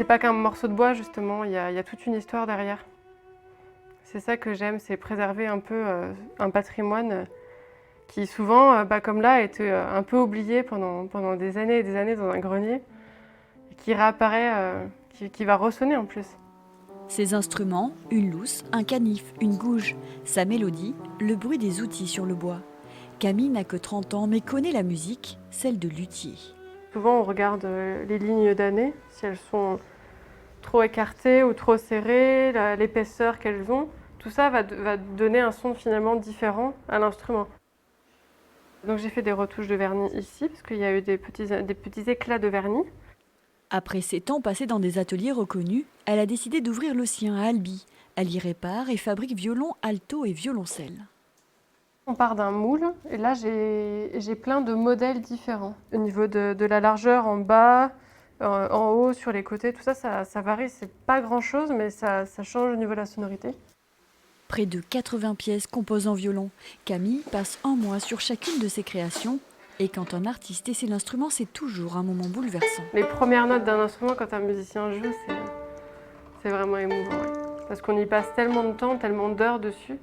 c'est pas qu'un morceau de bois justement, il y a toute une histoire derrière. C'est ça que j'aime, c'est préserver un peu un patrimoine qui souvent, comme là, a été un peu oublié pendant des années et des années dans un grenier, et qui réapparaît, qui va ressonner en plus. Ses instruments, une lousse, un canif, une gouge. Sa mélodie, le bruit des outils sur le bois. Camille n'a que 30 ans mais connaît la musique, celle de luthier. Souvent, on regarde les lignes d'année, si elles sont trop écartées ou trop serrées, l'épaisseur qu'elles ont. Tout ça va donner un son finalement différent à l'instrument. Donc j'ai fait des retouches de vernis ici, parce qu'il y a eu des petits éclats de vernis. Après 7 ans passés dans des ateliers reconnus, elle a décidé d'ouvrir le sien à Albi. Elle y répare et fabrique violons, alto et violoncelle. On part d'un moule, et là j'ai plein de modèles différents. Au niveau de la largeur en bas, en haut, sur les côtés, tout ça, ça varie. C'est pas grand chose, mais ça change au niveau de la sonorité. Près de 80 pièces composant violon. Camille passe un mois sur chacune de ses créations. Et quand un artiste essaie l'instrument, c'est toujours un moment bouleversant. Les premières notes d'un instrument, quand un musicien joue, c'est vraiment émouvant. Ouais. Parce qu'on y passe tellement de temps, tellement d'heures dessus,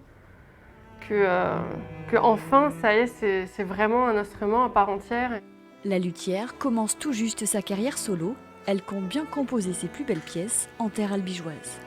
que enfin, ça y est, c'est vraiment un instrument à part entière. La luthière commence tout juste sa carrière solo. Elle compte bien composer ses plus belles pièces en terre albigeoise.